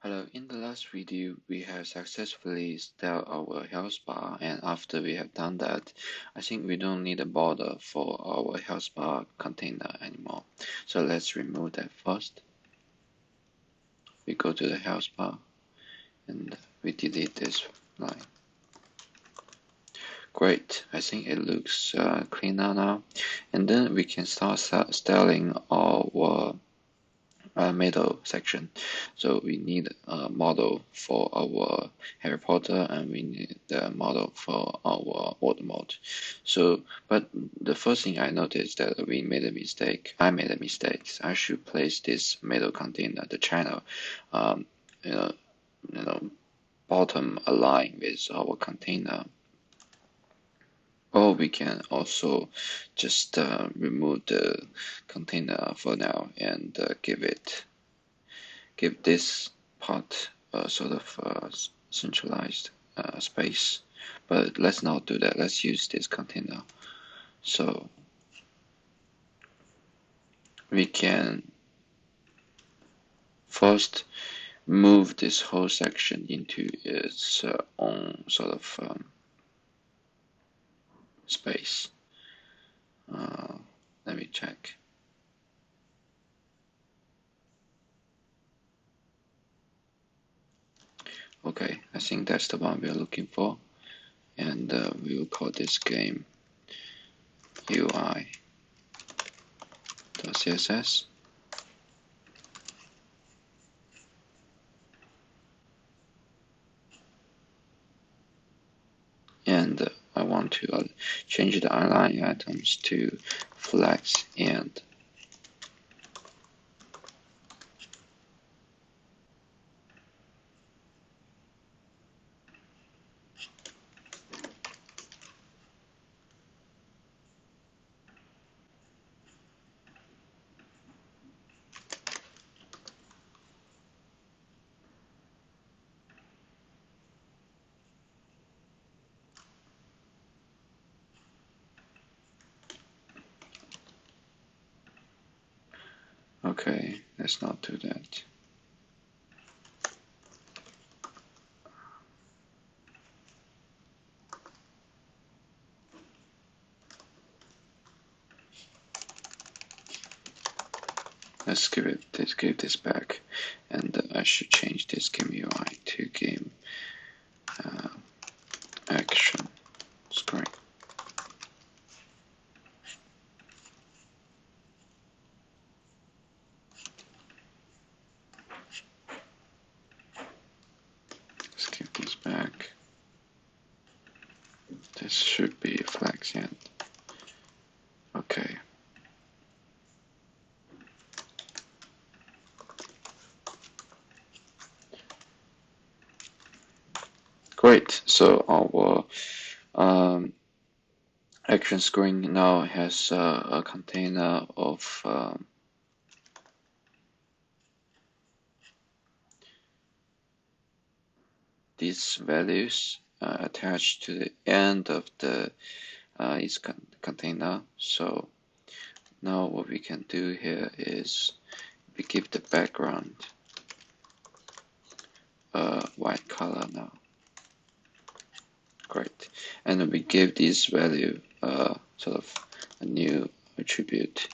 Hello, in the last video, we have successfully styled our health bar, and after we have done that, I think we don't need a border for our health bar container anymore. So let's remove that first. We go to the health bar, and we delete this line. Great, I think it looks cleaner now. And then we can start styling our middle section. So we need a model for our Harry Potter, and we need the model for our Voldemort. So, but the first thing I noticed that we made a mistake. I made a mistake. I should place this middle container, the channel, um, you know, you know, bottom align with our container. Or we can also just remove the container for now and give this part sort of centralized space. But let's not do that. Let's use this container. So we can first move this whole section into its own sort of space. Let me check. Okay, I think that's the one we are looking for, and we will call this game UI.css. And I want to change the align items to flex and okay, let's not do that. Let's give this back, and I should change this game UI to game action screen. Let's give this back. This should be flex end. Okay. Great. So our action screen now has a container of these values attached to the end of the its container. So now what we can do here is we give the background a white color now. Great. And we give this value sort of a new attribute.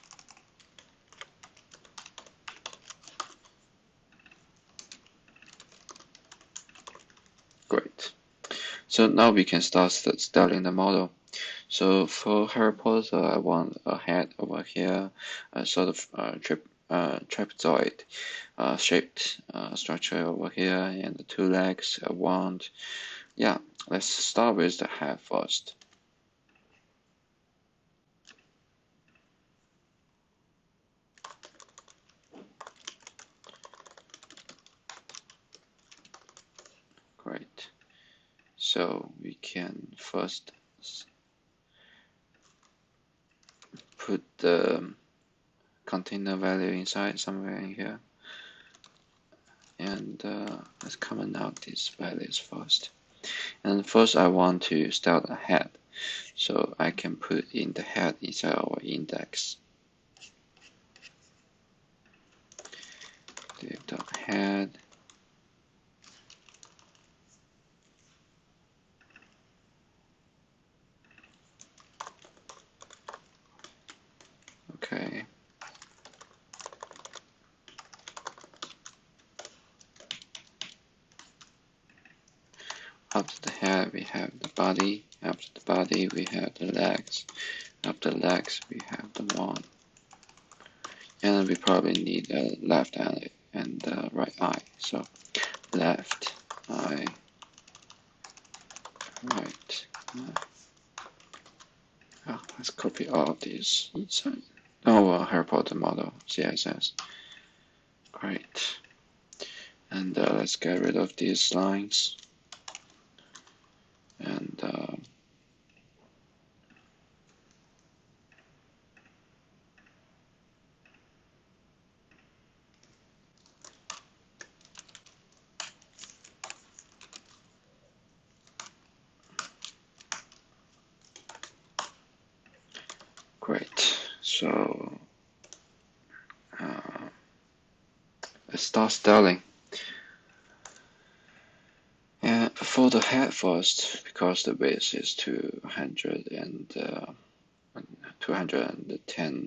Great. So now we can start styling the model. So for Harry Potter, I want a head over here, a sort of trapezoid shaped structure over here, and the two legs I want. Yeah, let's start with the head first. Great. So we can first put the container value inside somewhere in here, and let's comment out these values first. And first I want to style the head, so I can put in the head inside our index. Div.head, After the head, we have the body. After the body, we have the legs. After the legs, we have the one. And we probably need a left eye and right eye. So left eye, right eye. Oh, let's copy all of these inside. Oh, Harry Potter model, CSS. Great. And let's get rid of these lines. And great. So let's start styling. And for the head first, because the base is 210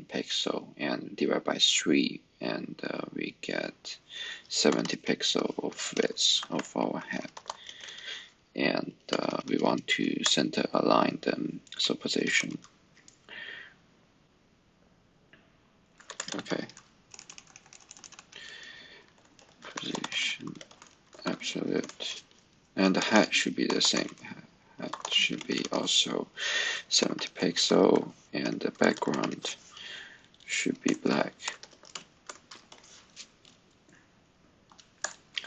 pixel and divide by 3, and we get 70 pixel of width of our head. And we want to center align them, so position. Okay. Position absolute. And the height should be the same. Height should be also 70 pixel, and the background should be black.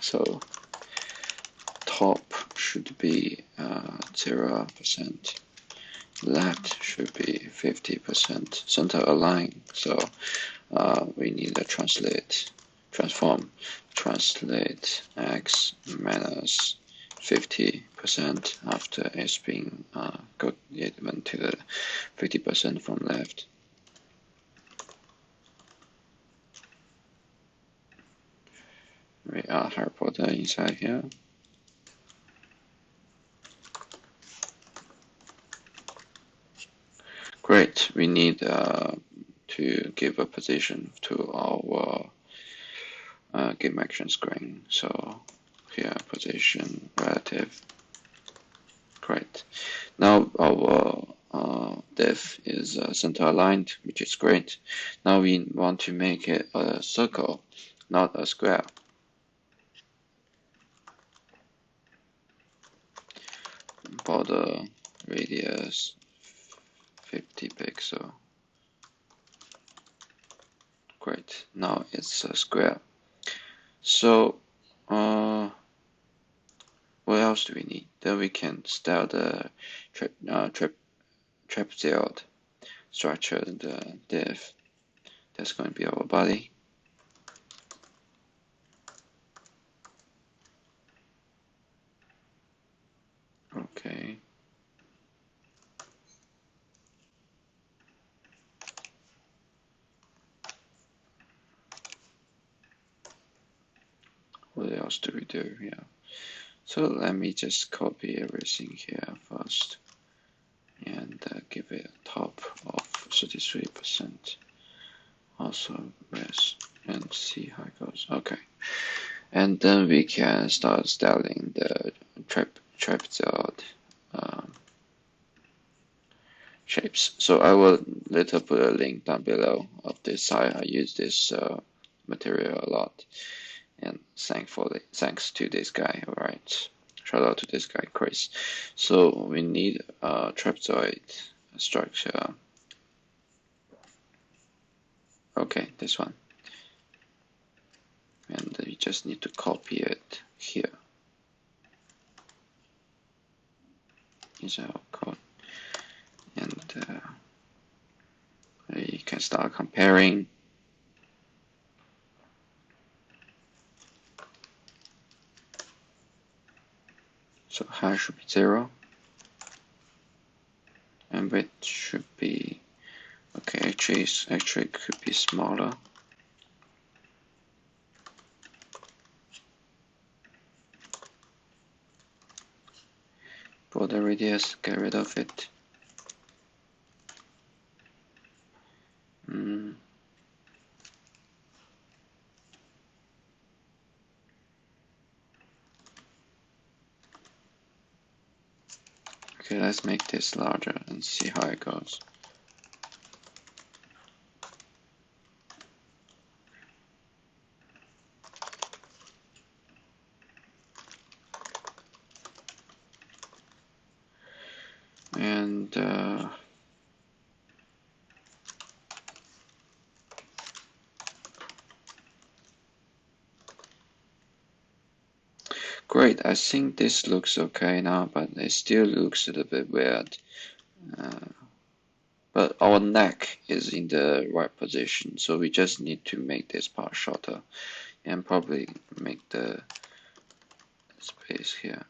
So top should be 0%. Left should be 50%. Center align. So we need to transform, translate x minus 50% after it's been given to the 50% from left. We are Harry Potter inside here. Great. We need to give a position to our game action screen. So here, position relative. Great. Now our div is center aligned, which is great. Now we want to make it a circle, not a square. Border radius 50 pixel. Great. Now it's a square. So what else do we need? Then we can start the trapezoid structure, the div. That's going to be our body. Okay. What else do we do here? So let me just copy everything here first and give it a top of 33%. Also rest and see how it goes. Okay. And then we can start styling the trapezoid shapes. So I will later put a link down below of this site. I use this material a lot, and thanks to this guy. All right, shout out to this guy, Chris. So we need a trapezoid structure. Okay, this one, and you just need to copy it here. Is our code, and you can start comparing. So height should be 0, and width should be okay. Actually it could be smaller. Border radius, get rid of it. Okay, let's make this larger and see how it goes. And great, I think this looks okay now, but it still looks a little bit weird. But our neck is in the right position, so we just need to make this part shorter and probably make the space here.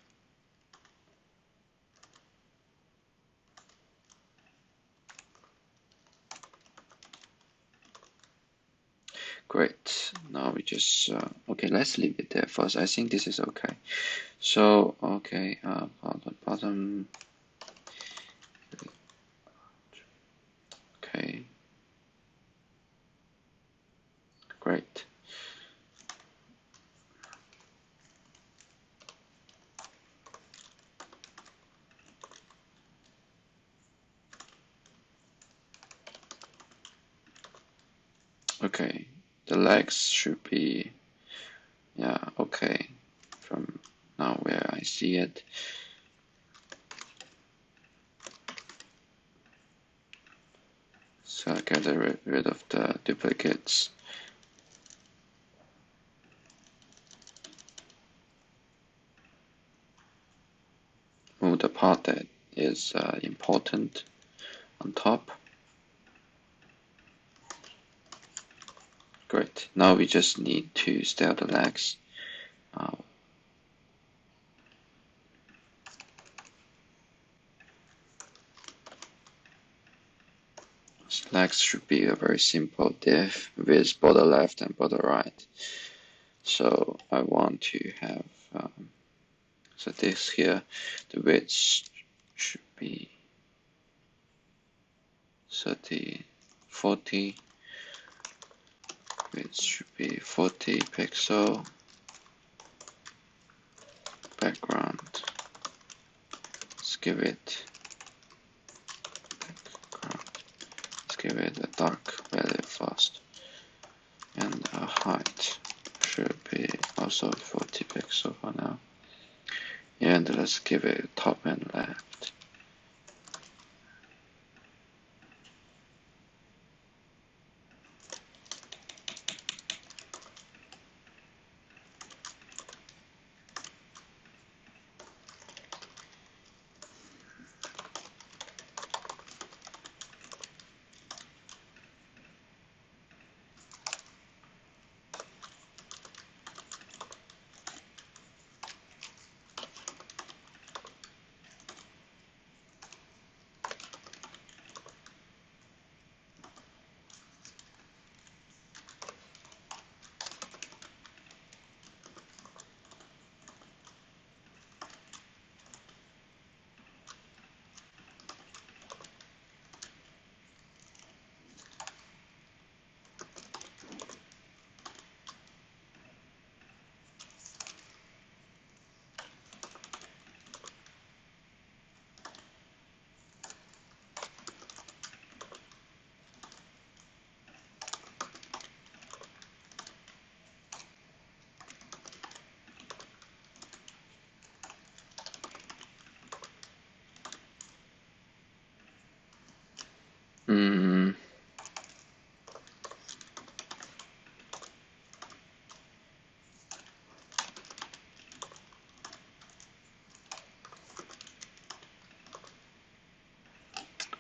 Great. Now we just okay. Let's leave it there first. I think this is okay. So okay, bottom. Okay. Great. Okay. The legs should be okay from now where I see it. So I get rid of the duplicates. Move the part that is important on top. Great. Now we just need to style the legs. Legs should be a very simple div with border left and border right. So I want to have so this here, the width should be 30, 40. Width should be 40 pixel. Background. Let's give it a dark value first. And height should be also 40 pixel for now. And let's give it top and left.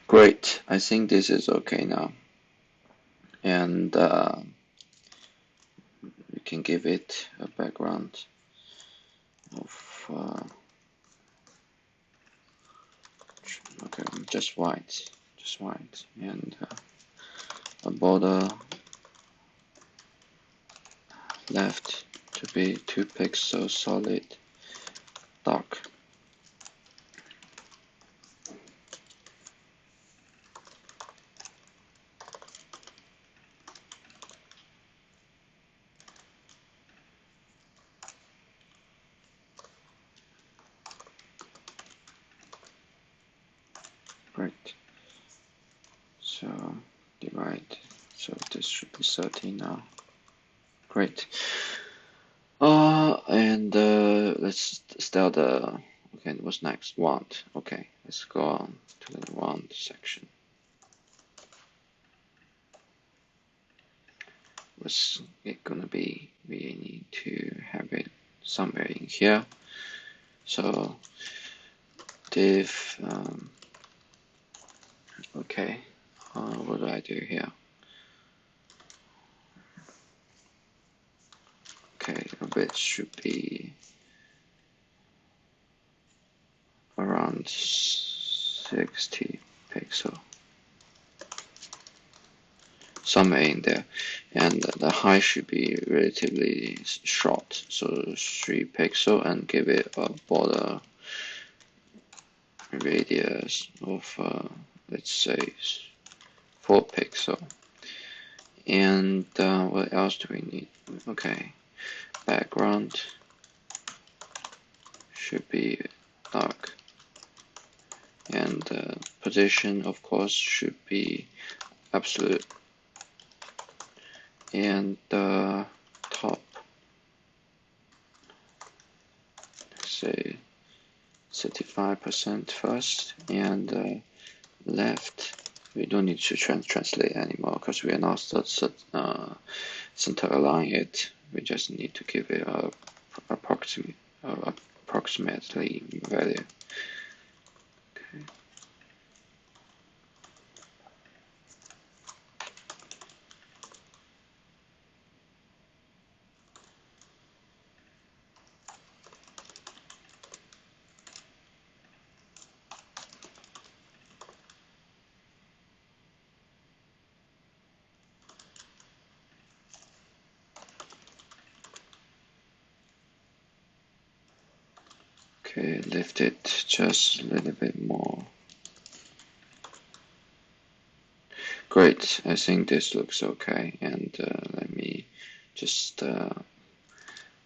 Great, I think this is okay now. And we can give it a background of okay, just white, and a border left to be 2 pixels solid dark. 13 now. Great. And let's start the. Okay, what's next? Wand. Okay, let's go on to the wand section. What's it gonna be? We need to have it somewhere in here. So div. Okay. What do I do here? Okay, width should be around 60 pixel, somewhere in there, and the height should be relatively short, so 3 pixel, and give it a border radius of let's say 4 pixel. And what else do we need? Okay, background should be dark, and position of course should be absolute, and top, say 35% first, and left, we don't need to translate anymore because we are not center align it. We just need to give it a approximately value. Okay. Okay, lift it just a little bit more. Great, I think this looks okay, and let me just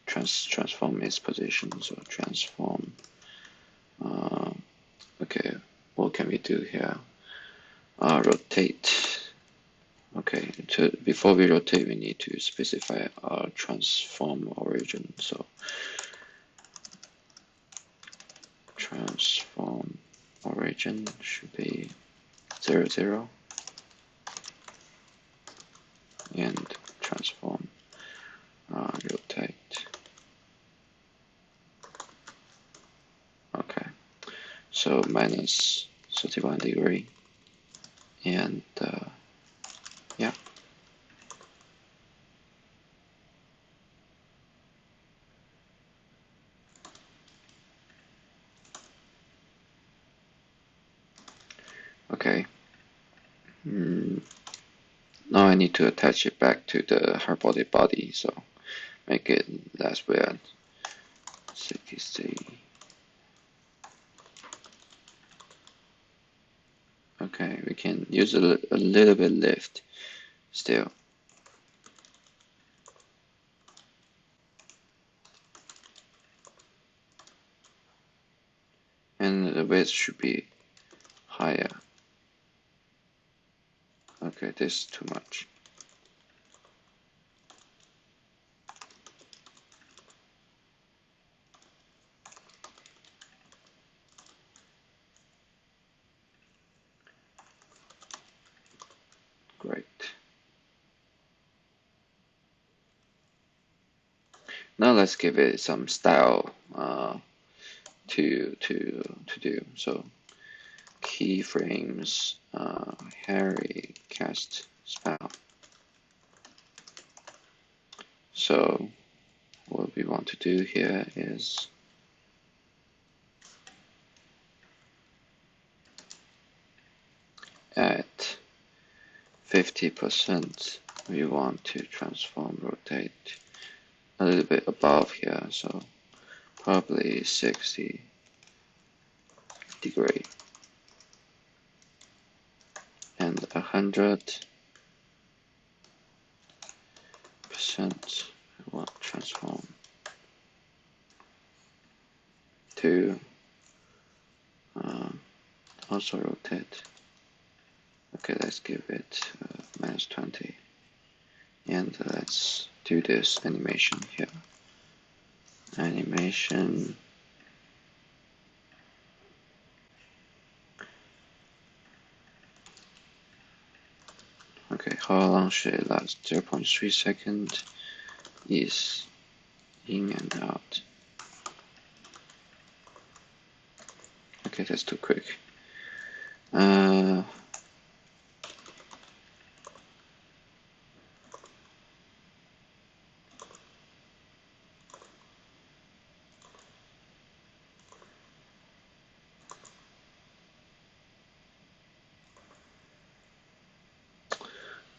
transform its position. So transform. Okay, what can we do here? Rotate. Okay, before we rotate, we need to specify our transform origin. So transform origin should be 0, 0, and transform rotate. Okay, so minus 31 degree, and yeah. Okay. Now I need to attach it back to the hyperbolic body, so make it less weird. 60. Okay, we can use a little bit lift still. And the width should be higher. Okay, this is too much. Great. Now let's give it some style to do. So keyframes, Harry cast spell. So what we want to do here is at 50%, we want to transform rotate a little bit above here, so probably 60 degree, and 100% we want transform to also rotate. Okay, let's give it -20, And let's do this animation here. Animation. Okay, how long should it last? 0.3 seconds is in and out. Okay, that's too quick.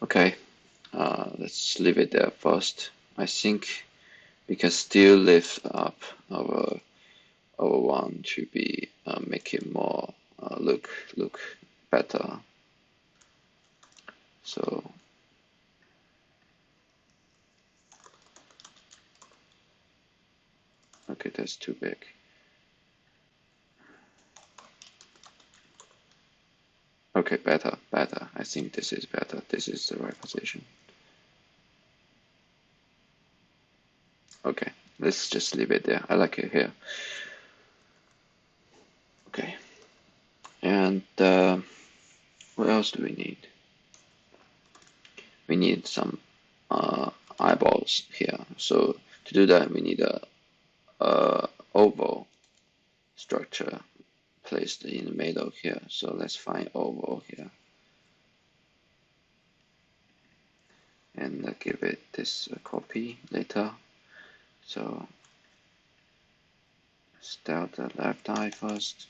Okay, let's leave it there first. I think we can still lift up our one to be make it more look better. So okay, that's too big. Okay, better. I think this is better. This is the right position. Okay, let's just leave it there. I like it here. Okay, and what else do we need? We need some eyeballs here. So to do that, we need a oval structure placed in the middle here. So let's find oval here. And give it this copy later. So start the left eye first.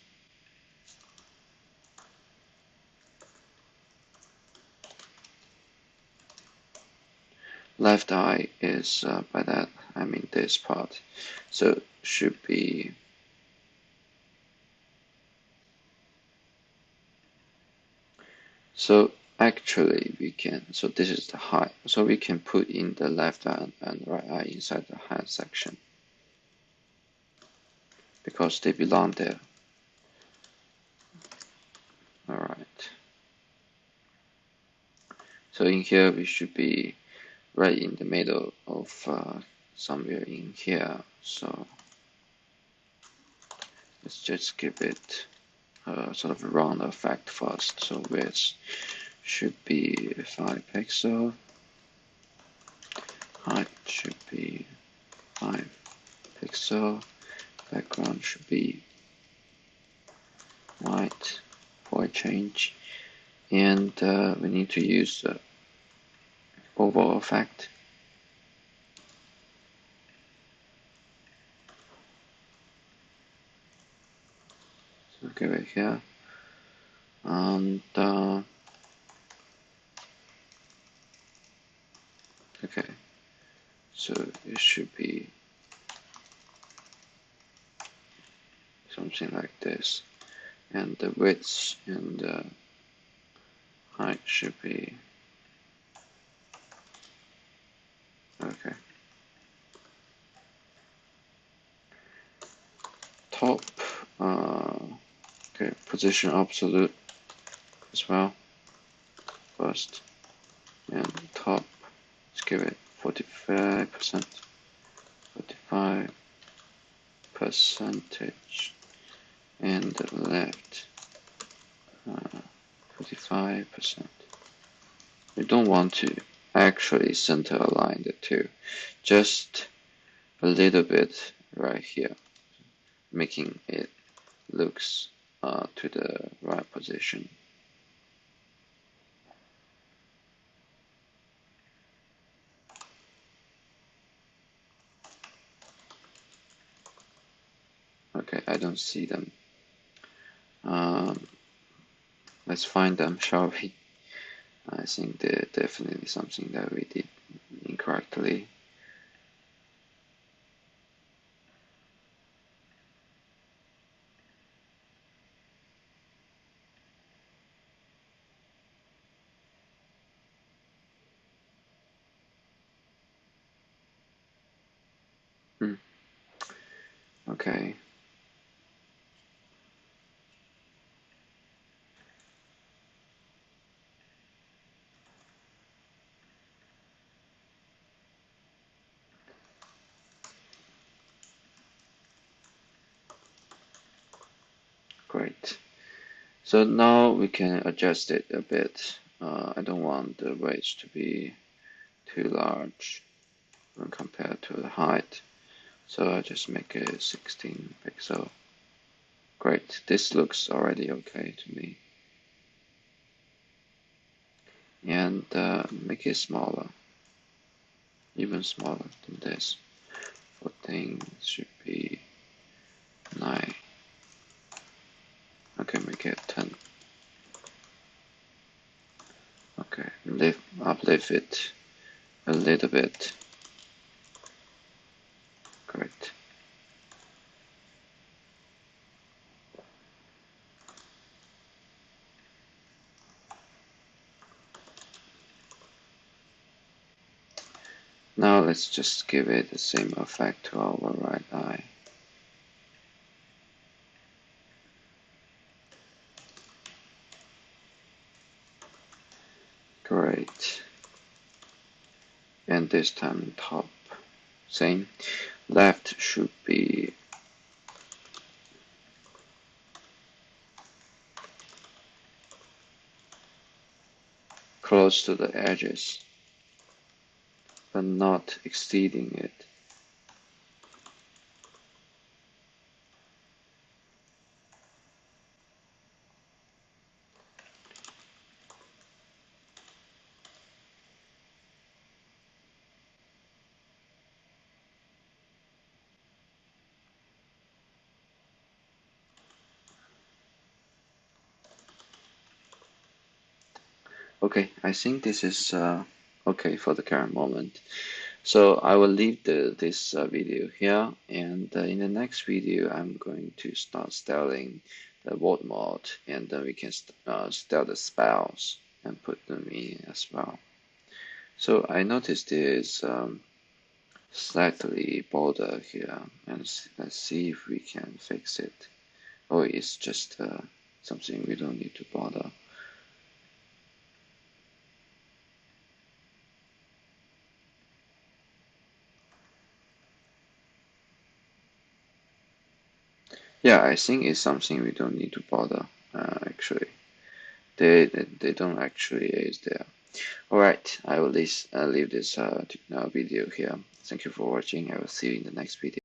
Left eye is by that I mean this part. So should be so actually we can so this is the height. So we can put in the left eye and right eye inside the hand section because they belong there. Alright. So in here we should be right in the middle of somewhere in here. So let's just give it a sort of round effect first. So width should be 5 pixel. Height should be 5 pixel. Background should be white for a change. And we need to use the oval effect. So give it here. And okay, so it should be something like this. And the width and the height should be okay. Top, okay, position absolute as well first, and top, let's give it 45%, 45 percentage, and the left 45%. We don't want to actually center align the two, just a little bit right here, making it looks to the right position. Okay, I don't see them. Let's find them, shall we? I think there's definitely something that we did incorrectly. Okay. Great. So now we can adjust it a bit. I don't want the wedge to be too large when compared to the height. So I just make it 16 pixel. Great. This looks already okay to me. And make it smaller, even smaller than this. 14 should be 9. Okay, make it 10. Okay, uplift it a little bit. Great. Now let's just give it the same effect to our right eye. Great. And this time top. Same. Left should be close to the edges, but not exceeding it. Okay, I think this is okay for the current moment. So I will leave this video here, and in the next video, I'm going to start styling the word mode, and then we can style the spells and put them in as well. So I noticed there is slightly border here, and let's see if we can fix it. Or it's just something we don't need to bother. Yeah, I think it's something we don't need to bother, actually. They don't actually is there. Alright, I will leave this video here. Thank you for watching. I will see you in the next video.